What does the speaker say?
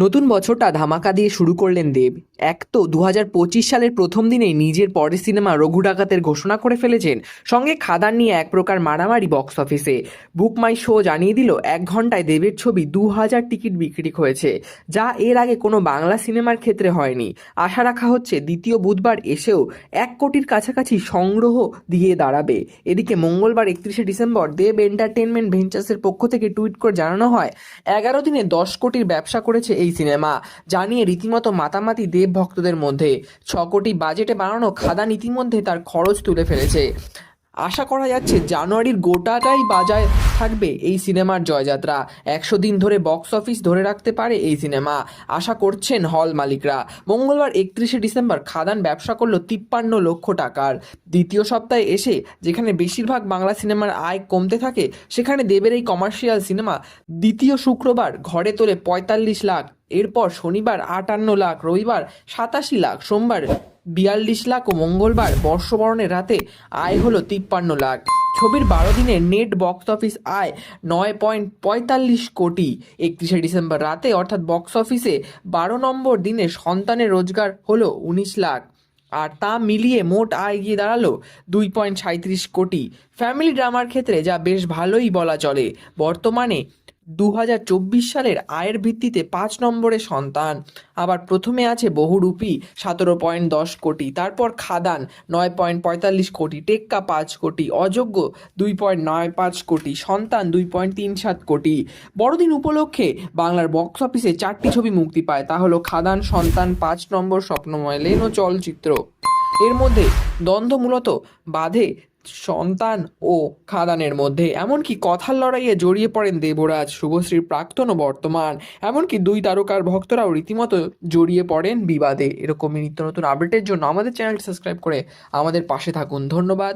নতুন বছরটা ধামাকা দিয়ে শুরু করলেন দেব। এক তো 2025 সালের প্রথম দিনেই নিজের পরের সিনেমা রঘু ডাকাতের ঘোষণা করে ফেলেছেন, সঙ্গে খাদান নিয়ে এক প্রকার মারামারি বক্স অফিসে। বুক মাই শো জানিয়ে দিল 1 ঘন্টায় দেবের ছবি 2000 টিকিট বিক্রি হয়েছে, যা এর আগে কোনো বাংলা সিনেমার ক্ষেত্রে হয়নি। আশা রাখা হচ্ছে দ্বিতীয় বুধবার এসেও 1 কোটির কাছাকাছি সংগ্রহ দিয়ে দাঁড়াবে। এদিকে মঙ্গলবার 31শে ডিসেম্বর দেব এন্টারটেনমেন্ট ভেঞ্চার্সের পক্ষ থেকে টুইট করে জানানো হয়, 11 দিনে 10 কোটির ব্যবসা করেছে এই সিনেমা। জানিয়ে রীতিমতো মাতামাতি দেব ভক্তদের মধ্যে। 6 কোটি বাজেটে বানানো খাদান ইতিমধ্যে তার খরচ তুলে ফেলেছে। আশা করা যাচ্ছে জানুয়ারির গোটাটাই বাজায় থাকবে এই সিনেমার জয়যাত্রা। 100 দিন ধরে বক্স অফিস ধরে রাখতে পারে এই সিনেমা, আশা করছেন হল মালিকরা। মঙ্গলবার 31শে ডিসেম্বর খাদান ব্যবসা করলো 53 লক্ষ টাকার। দ্বিতীয় সপ্তাহে এসে যেখানে বেশিরভাগ বাংলা সিনেমার আয় কমতে থাকে, সেখানে দেবের এই কমার্শিয়াল সিনেমা দ্বিতীয় শুক্রবার ঘরে তোলে 45 লাখ। এরপর শনিবার 58 লাখ, রবিবার 87 লাখ, সোমবার 42 লাখ ও মঙ্গলবার বর্ষবরণের রাতে আয় হলো 53 লাখ। ছবির 12 দিনের নেট বক্স অফিস আয় 9.45 কোটি। 31শে ডিসেম্বর রাতে অর্থাৎ বক্স অফিসে 12 নম্বর দিনে সন্তানের রোজগার হলো 19 লাখ। আর তা মিলিয়ে মোট আয় গিয়ে দাঁড়ালো 2.37 কোটি। ফ্যামিলি ড্রামার ক্ষেত্রে যা বেশ ভালোই বলা চলে। বর্তমানে 2024 সালের আয়ের ভিত্তিতে 5 নম্বরে সন্তান। আবার প্রথমে আছে বহুরূপী 17.10 কোটি, তারপর খাদান 9.45 কোটি, টেক্কা 5 কোটি, অযোগ্য 2.95 কোটি, সন্তান 2.37 কোটি। বড়দিন উপলক্ষে বাংলার বক্স অফিসে 4টি ছবি মুক্তি পায়, তা হলো খাদান, সন্তান, 5 নম্বর, স্বপ্নময় লেন ও চলচ্চিত্র। এর মধ্যে দ্বন্দ্ব মূলত বাধে সন্তান ও খাদানের মধ্যে। এমনকি কথার লড়াইয়ে জড়িয়ে পড়েন দেবরাজ, শুভশ্রীর প্রাক্তন ও বর্তমান। এমনকি দুই তারকার ভক্তরাও রীতিমতো জড়িয়ে পড়েন বিবাদে। এরকমই নিত্য নতুন আপডেটের জন্য আমাদের চ্যানেলটি সাবস্ক্রাইব করে আমাদের পাশে থাকুন। ধন্যবাদ।